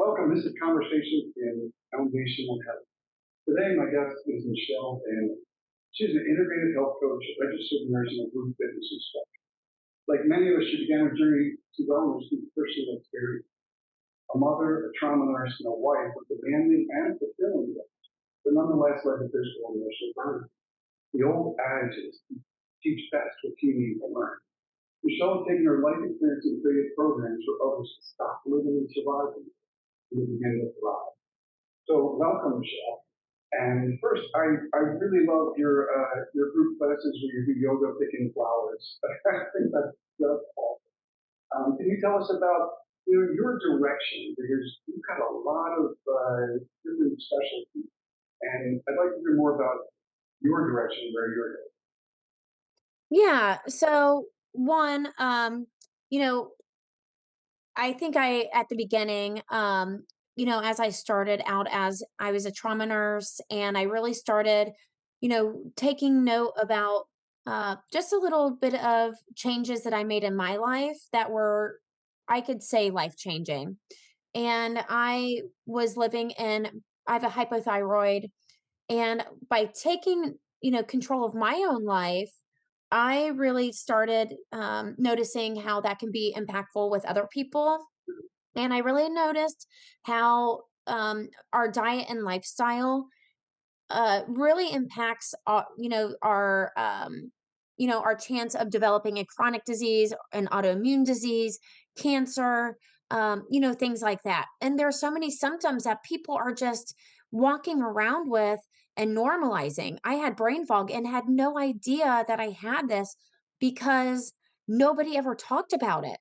Welcome. This is Conversation in Foundational Health. Today, my guest is Michelle, and she's an integrated health coach, registered nurse, and a group fitness instructor. Like many of us, she began her journey to wellness through personal experience. A mother, a trauma nurse, and a wife with demanding and fulfilling lives, but nonetheless led to physical and emotional burnout. The old adage is teach best what you need to learn. Michelle has taken her life experience and created programs for others to stop living and surviving and to begin to thrive. So welcome, Michelle. And first, I really love your group classes where you do yoga picking flowers. I think that's awesome. Can you tell us about your direction, because you've got a lot of different specialties, and I'd like to hear more about your direction where you're headed. Yeah. So one, you know, I think at the beginning, as I started out as I was a trauma nurse and I really started, taking note about just a little bit of changes that I made in my life that were, I could say, life changing. And I have a hypothyroid, and by taking, control of my own life, I really started noticing how that can be impactful with other people. And I really noticed how our diet and lifestyle really impacts, our chance of developing a chronic disease, an autoimmune disease, cancer, things like that. And there are so many symptoms that people are just walking around with and normalizing. I had brain fog and had no idea that I had this because nobody ever talked about it.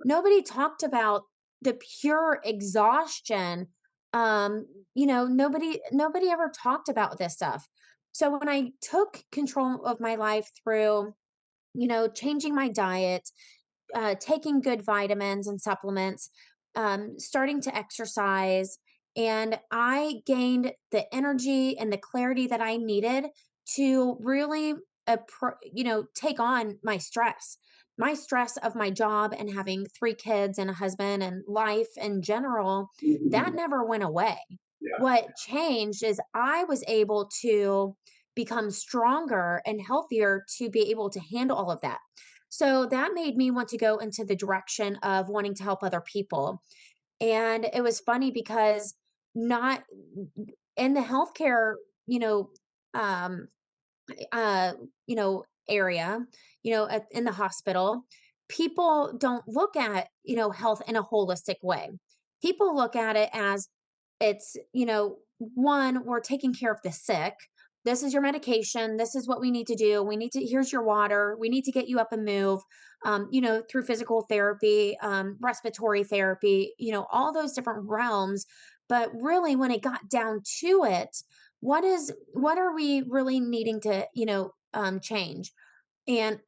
Nobody talked about the pure exhaustion. Nobody ever talked about this stuff. So when I took control of my life through, changing my diet, taking good vitamins and supplements, starting to exercise, and I gained the energy and the clarity that I needed to really, take on my stress of my job and having three kids and a husband and life in general. That Mhm. never went away. Yeah. What changed is I was able to become stronger and healthier to be able to handle all of that. So that made me want to go into the direction of wanting to help other people. And it was funny because not in the healthcare, you know, um, area, in the hospital, people don't look at, health in a holistic way. People look at it as it's, one, we're taking care of the sick. This is your medication. This is what we need to do. Here's your water. We need to get you up and move, through physical therapy, respiratory therapy, all those different realms. But really, when it got down to it, what are we really needing to, change? And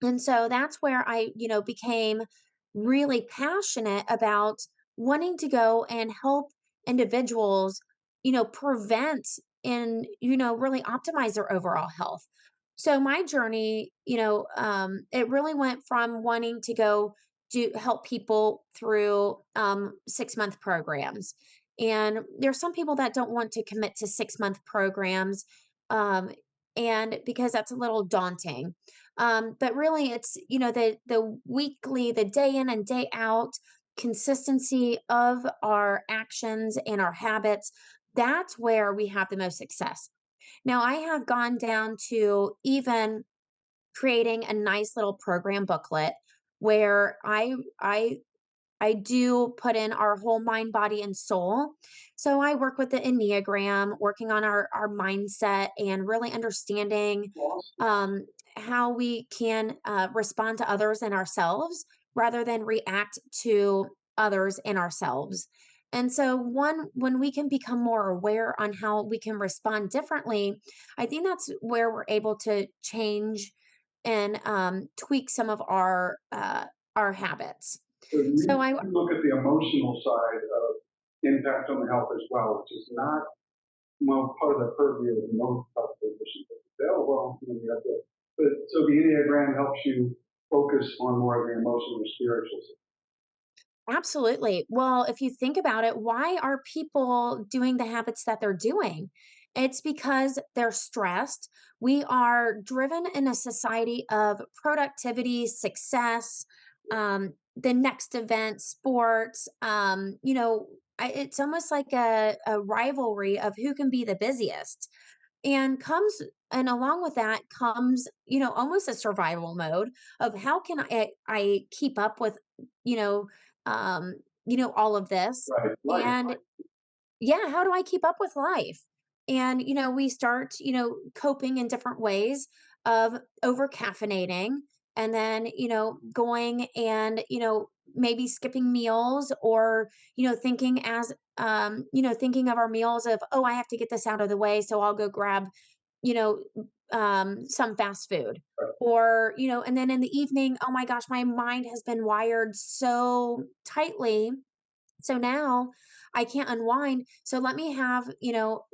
and so that's where I, became really passionate about wanting to go and help individuals, prevent and, really optimize their overall health. So my journey, it really went from wanting to go to help people through 6 month programs. And there's some people that don't want to commit to 6 month programs. Um, and because that's a little daunting. But really it's, the weekly, the day in and day out consistency of our actions and our habits. That's where we have the most success. Now I have gone down to even creating a nice little program booklet where I do put in our whole mind, body, and soul. So I work with the Enneagram, working on our mindset and really understanding Awesome. um, how we can respond to others and ourselves rather than react to others and ourselves. And so, when we can become more aware on how we can respond differently, I think that's where we're able to change and tweak some of our habits. So So you look at the emotional side of impact on the health as well, which is not part of the purview of most health physicians. They say, oh, well, you have to. But so the Enneagram helps you focus on more of the emotional and spiritual side. Absolutely. Well, if you think about it, why are people doing the habits that they're doing? It's because they're stressed. We are driven in a society of productivity, success, the next event, sports. It's almost like a rivalry of who can be the busiest. And comes and along with that comes, almost a survival mode of how can I keep up with, you know, all of this. Right, life, And yeah, how do I keep up with life? And, we start, coping in different ways of over caffeinating and then, going and, maybe skipping meals or, thinking of our meals of, oh, I have to get this out of the way. So I'll go grab, you know, some fast food. right. Or, and then in the evening, oh my gosh, my mind has been wired so tightly so now I can't unwind. So let me have,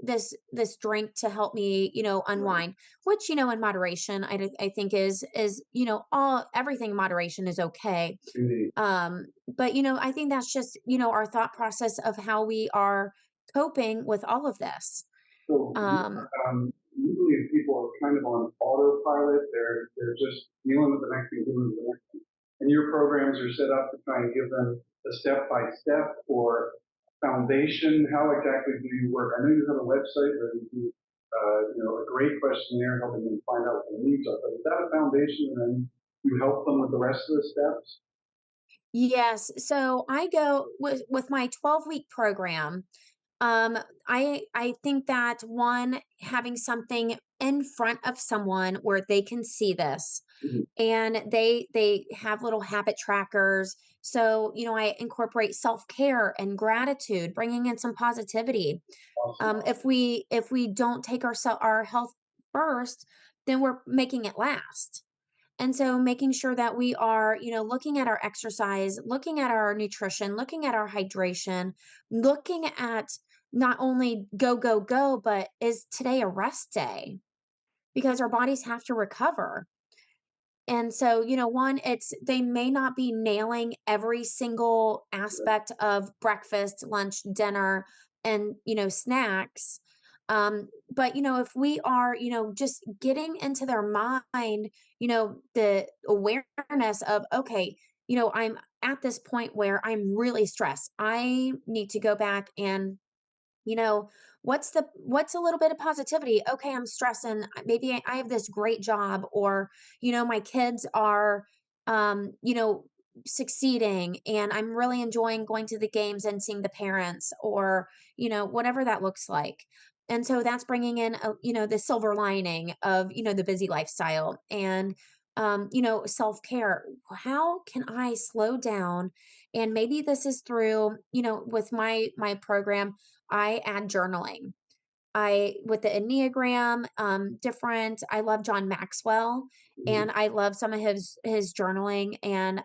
this drink to help me, Right. unwind, which, in moderation, I think is, all everything in moderation is okay. Indeed. But I think that's just, our thought process of how we are coping with all of this. So, Um, you believe people are kind of on autopilot. They're just dealing with the next thing, dealing with the next thing. And your programs are set up to try and give them a step by step or foundation. How exactly do you work? I know you have a website where you do, a great questionnaire helping them find out what their needs are. But is that a foundation, and then you help them with the rest of the steps? yes. So I go with my 12-week program. I think that one, having something in front of someone where they can see this Mhm. and they have little habit trackers. So, I incorporate self-care and gratitude, bringing in some positivity. Awesome. If we don't take our health first, then we're making it last. And so making sure that we are, looking at our exercise, looking at our nutrition, looking at our hydration, looking at not only go, go, go, but is today a rest day? Because our bodies have to recover. And so, one, it's they may not be nailing every single aspect of breakfast, lunch, dinner, and, snacks. But, if we are, just getting into their mind, the awareness of, okay, I'm at this point where I'm really stressed. I need to go back and you know what's a little bit of positivity. Okay, I'm stressing, maybe I have this great job, or my kids are succeeding and I'm really enjoying going to the games and seeing the parents, or whatever that looks like. And so that's bringing in the silver lining of the busy lifestyle. And self-care, how can I slow down? And maybe this is through with my program, I add journaling. I with the Enneagram, different. I love John Maxwell, Mhm. and I love some of his journaling, and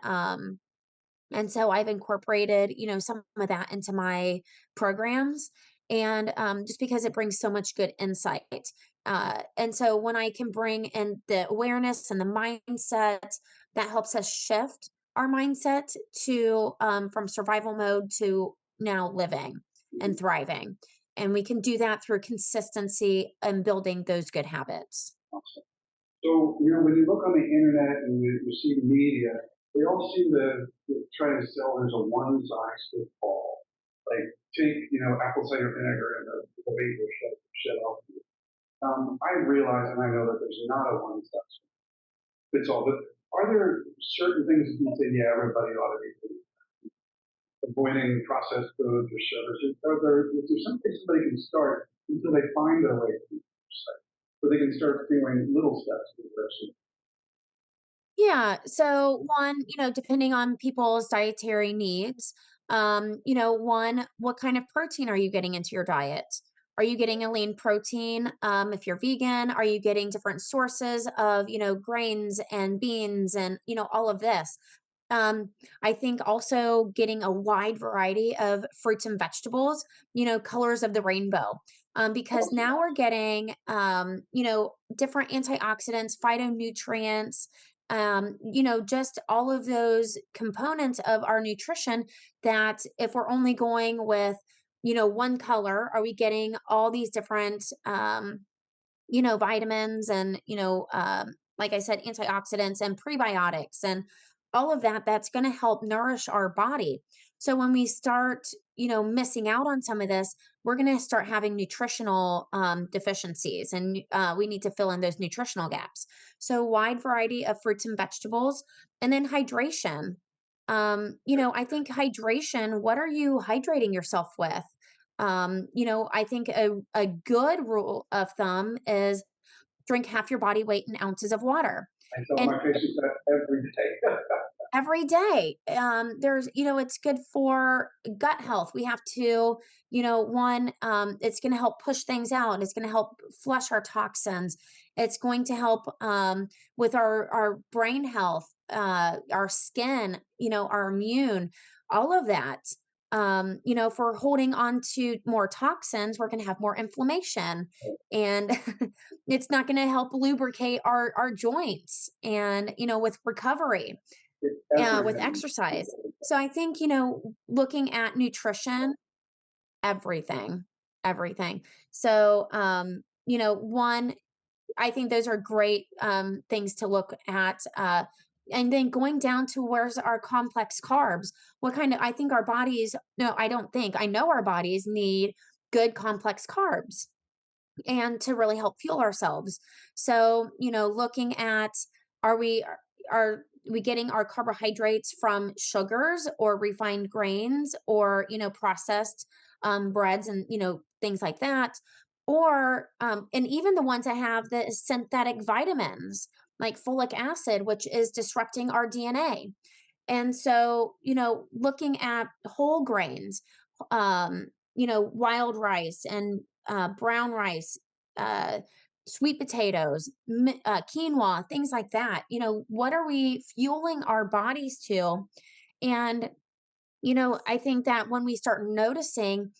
so I've incorporated, some of that into my programs, and just because it brings so much good insight. And so when I can bring in the awareness and the mindset, that helps us shift our mindset to from survival mode to now living and thriving. And we can do that through consistency and building those good habits. So, when you look on the internet and you see media, they all seem to try to sell there's a one size fits all. Like, take, apple cider vinegar and the weight will shut off. I realize and I know that there's not a one size fits all, but are there certain things that you say, yeah, everybody ought to be doing? Avoiding processed foods or sugars? Is there something somebody can start until they find their way to so they can start doing little steps for the person? Yeah. So one, depending on people's dietary needs, one, what kind of protein are you getting into your diet? Are you getting a lean protein? If you're vegan, are you getting different sources of, grains and beans and, all of this? Um, I think also getting a wide variety of fruits and vegetables, colors of the rainbow. Because now we're getting, different antioxidants, phytonutrients, just all of those components of our nutrition that if we're only going with, one color, are we getting all these different, vitamins and, like I said, antioxidants and prebiotics and all of that that's going to help nourish our body. So when we start, missing out on some of this, we're going to start having nutritional deficiencies and we need to fill in those nutritional gaps. So wide variety of fruits and vegetables and then hydration. I think hydration, what are you hydrating yourself with? I think a good rule of thumb is drink half your body weight in ounces of water. I tell And my patients that every day. every day, it's good for gut health. We have to, it's going to help push things out. It's going to help flush our toxins. It's going to help with our brain health, our skin, our immune, all of that. If we're holding on to more toxins, we're going to have more inflammation, and it's not going to help lubricate our joints. And with recovery, It's yeah, with everything. exercise. So I think, looking at nutrition, everything, everything. So, one, I think those are great things to look at. And then going down to where's our complex carbs? What kind of, I think our bodies, no, I don't think, I know our bodies need good complex carbs and to really help fuel ourselves. So, looking at, are we getting our carbohydrates from sugars or refined grains or, processed breads and, things like that? Or, and even the ones that have the synthetic vitamins like folic acid, which is disrupting our DNA. And so, looking at whole grains, wild rice and brown rice, uh, sweet potatoes, quinoa, things like that. What are we fueling our bodies to? And, I think that when we start noticing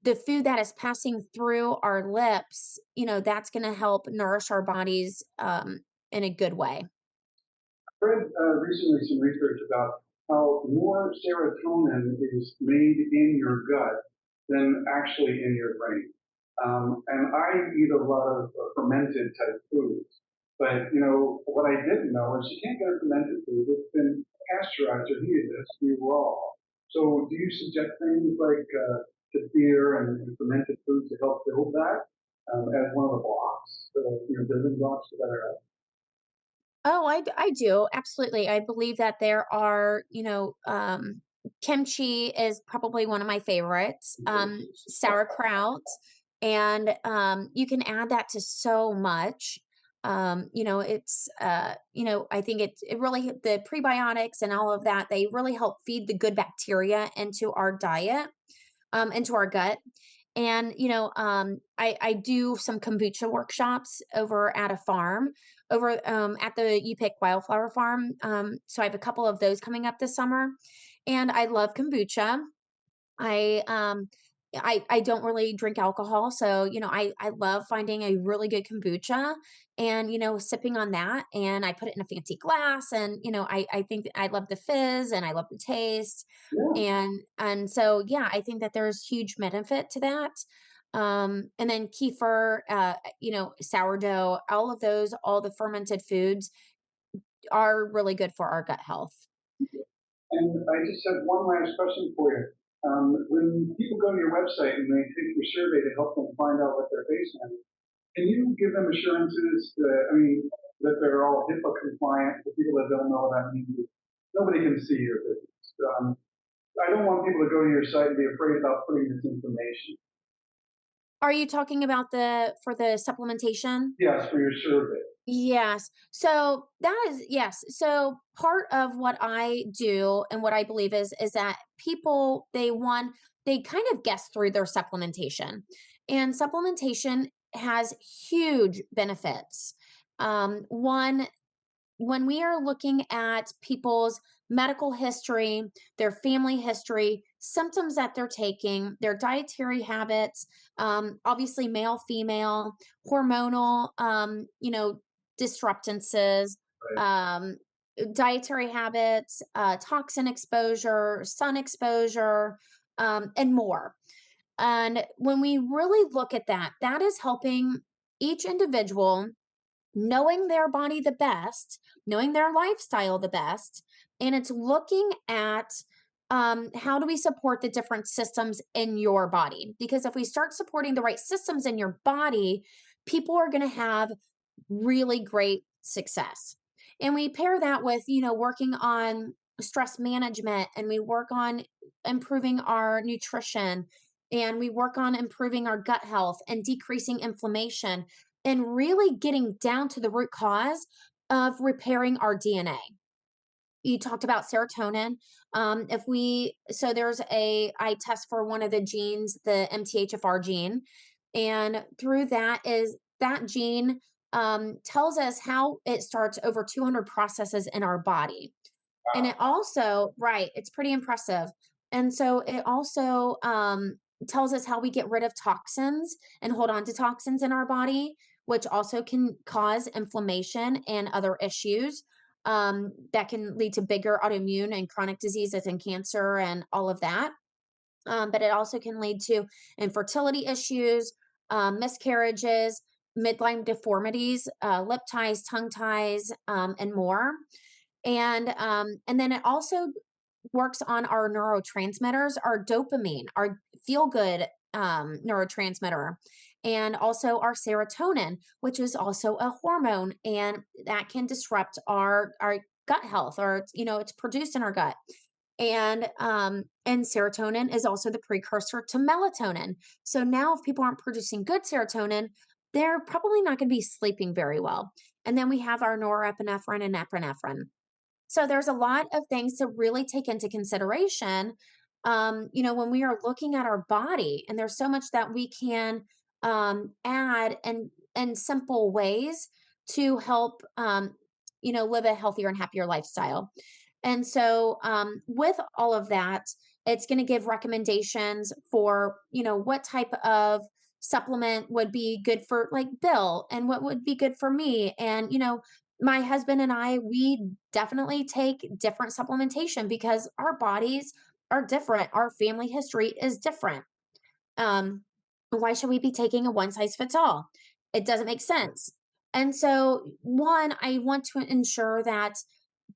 the food that is passing through our lips, that's going to help nourish our bodies in a good way. Read recently some research about how more serotonin is made in your gut than actually in your brain. And I eat a lot of fermented type foods. But what I didn't know is you can't get a fermented food that's been pasteurized or heated. It has to be raw. So do you suggest things like kefir and fermented foods to help build that as one of the blocks, the building blocks for better health? Oh, I do. Absolutely. I believe that there are, kimchi is probably one of my favorites. Sauerkraut, and you can add that to so much. I think it really the prebiotics and all of that, they really help feed the good bacteria into our diet, into our gut. And I do some kombucha workshops over at a farm, over at the You Pick Wildflower Farm. So I have a couple of those coming up this summer, and I love kombucha. I um I don't really drink alcohol, so I love finding a really good kombucha and sipping on that, and I put it in a fancy glass, and I think that I love the fizz and I love the taste, Yeah. and so yeah, I think that there's huge benefit to that. And then kefir, sourdough, all of those, all the fermented foods are really good for our gut health. And I just have one last question for you. When people go to your website and they take your survey to help them find out what they're facing, can you give them assurances that, I mean, that they're all HIPAA compliant? For people that don't know what that means, nobody can see your business. I don't want people to go to your site and be afraid about putting this information. Are you talking about for the supplementation? Yes, for your survey. Yes. So that is, yes. So part of what I do and what I believe is that people, they kind of guess through their supplementation. And supplementation has huge benefits. One, when we are looking at people's medical history, their family history, symptoms that they're taking, their dietary habits, obviously male, female, hormonal, disruptances, Right. um, dietary habits, toxin exposure, sun exposure, and more. And when we really look at that, that is helping each individual knowing their body the best, knowing their lifestyle the best, and it's looking at how do we support the different systems in your body? Because if we start supporting the right systems in your body, people are going to have really great success. And we pair that with, working on stress management, and we work on improving our nutrition, and we work on improving our gut health and decreasing inflammation, and really getting down to the root cause of repairing our DNA. You talked about serotonin. If we, so there's I test for one of the genes, the MTHFR gene, and through that is that gene tells us how it starts over 200 processes in our body. And it also, right, it's pretty impressive. And so it also tells us how we get rid of toxins and hold on to toxins in our body, which also can cause inflammation and other issues that can lead to bigger autoimmune and chronic diseases and cancer and all of that. But it also can lead to infertility issues, miscarriages, midline deformities, lip ties, tongue ties, and more. And then it also works on our neurotransmitters, our dopamine, our feel good neurotransmitter, and also our serotonin, which is also a hormone, and that can disrupt our gut health, or it's produced in our gut. And serotonin is also the precursor to melatonin. So now if people aren't producing good serotonin, they're probably not going to be sleeping very well. And then we have our norepinephrine and epinephrine. So there's a lot of things to really take into consideration, when we are looking at our body, and there's so much that we can add and simple ways to help, live a healthier and happier lifestyle. And so, with all of that, it's going to give recommendations for, what type of supplement would be good for like Bill, and what would be good for me. And, my husband and I, we definitely take different supplementation because our bodies are different. Our family history is different. Um, why should we be taking a one size fits all? It doesn't make sense. And so, one, I want to ensure that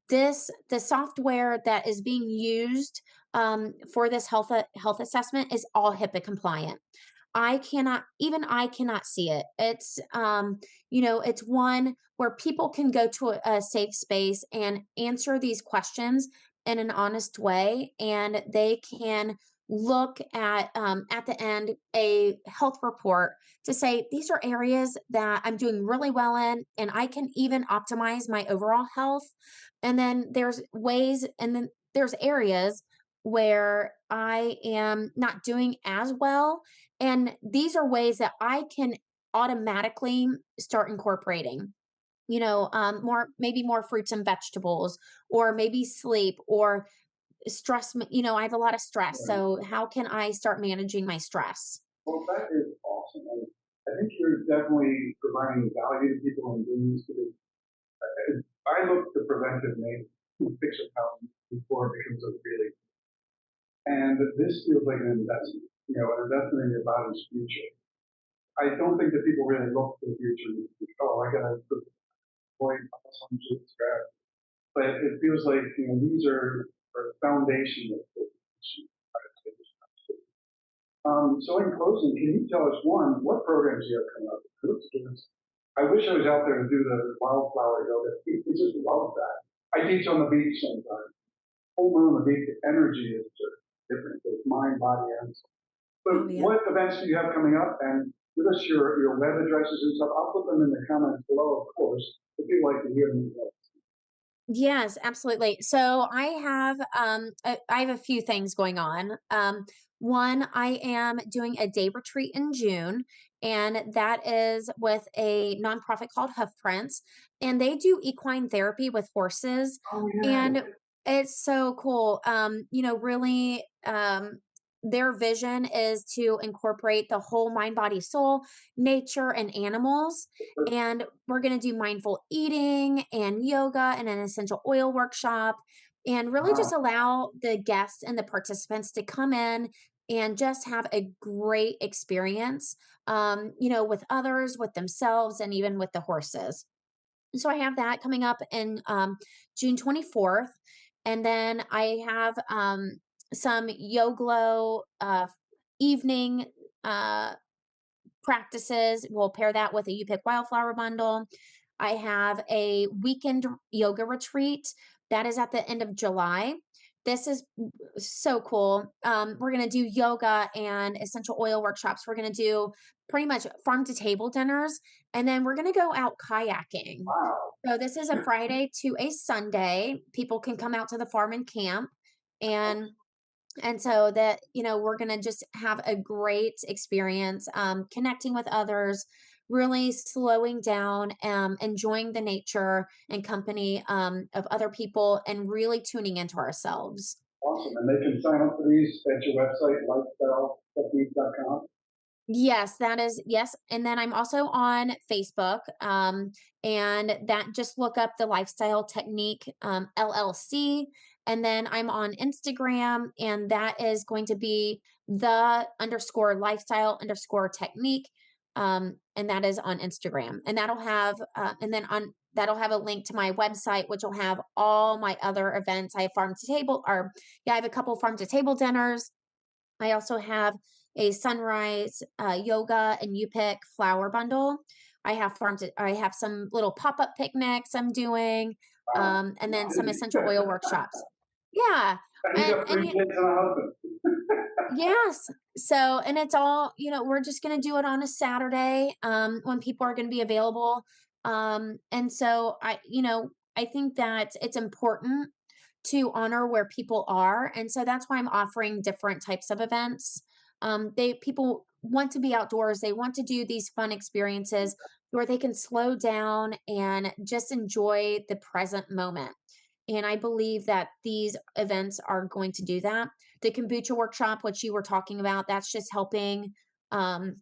the software that is being used for this health assessment is all HIPAA compliant. I cannot see it. It's one where people can go to a safe space and answer these questions in an honest way, and they can look at the end a health report to say these are areas that I'm doing really well in, and I can even optimize my overall health. And then there's areas where I am not doing as well, and these are ways that I can automatically start incorporating, maybe more fruits and vegetables, or maybe sleep, or stress. I have a lot of stress. Right. So, how can I start managing my stress? Well, that is awesome. And I think you're definitely providing value to people and doing this because I look to preventive maintenance to fix a problem before it becomes a really, and this feels like an investment, an investment in your body's future. I don't think that people really look to the future and think, oh, I gotta avoid some stress. But it feels like, these are the foundation of the so in closing, can you tell us one, what programs you have coming up? I wish I was out there to do the wildflower yoga. We just love that. I teach on the beach sometimes. Whole moon on the beach, the energy is just different. It's mind, body, and soul. But Oh, yeah. what events do you have coming up? And give us your web addresses and stuff. I'll put them in the comments below, of course, if you'd like to hear them. Yes, absolutely. So I have a few things going on. One, I am doing a day retreat in June, and that is with a nonprofit called Hoof Prints, and they do equine therapy with horses, Oh, yeah. and it's so cool. Really, their vision is to incorporate the whole mind, body, soul, nature, and animals. And we're going to do mindful eating and yoga and an essential oil workshop, and really Wow. just allow the guests and the participants to come in and just have a great experience, with others, with themselves, and even with the horses. So I have that coming up in June 24th. And then I have some Yoglo evening uh, practices. We'll pair that with a You Pick Wildflower bundle. I have a weekend yoga retreat that is at the end of July. This is so cool. We're going to do yoga and essential oil workshops. We're going to do pretty much farm to table dinners, and then we're going to go out kayaking. Wow. So this is a Friday to a Sunday. People can come out to the farm and camp, and so that, we're going to just have a great experience, connecting with others, really slowing down, enjoying the nature and company of other people, and really tuning into ourselves. Awesome. And they can sign up for these at your website, lifestyletechnique.com. Yes, that is, yes. And then I'm also on Facebook. And that, just look up the Lifestyle Technique LLC. And then I'm on Instagram, and that is going to be the underscore lifestyle underscore technique. And that is on Instagram. And that'll have a link to my website, which will have all my other events. I have farm to table, or yeah, I have a couple farm to table dinners. I also have a sunrise yoga and you pick flower bundle. I have some little pop-up picnics I'm doing, Wow. and then some essential oil workshops. Yeah. And you And got and three y- kids and a husband. yes. So, and it's all, we're just going to do it on a Saturday, when people are going to be available. And so I think that it's important to honor where people are. And so that's why I'm offering different types of events. People want to be outdoors. They want to do these fun experiences where they can slow down and just enjoy the present moment. And I believe that these events are going to do that. The kombucha workshop, which you were talking about, that's just helping, um,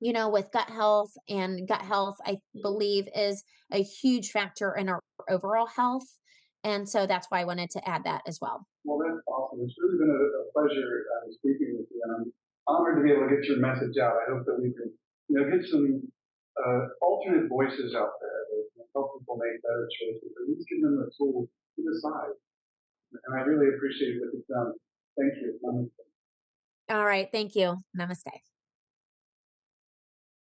with gut health. And gut health, I believe, is a huge factor in our overall health. And so that's why I wanted to add that as well. Well, that's awesome. It's really been a pleasure speaking with you, and I'm honored to be able to get your message out. I hope that we can, get some alternate voices out there that can help people make better choices. At least give them the tools to decide. And I really appreciate what you've done. Thank you. All right. Thank you. Namaste.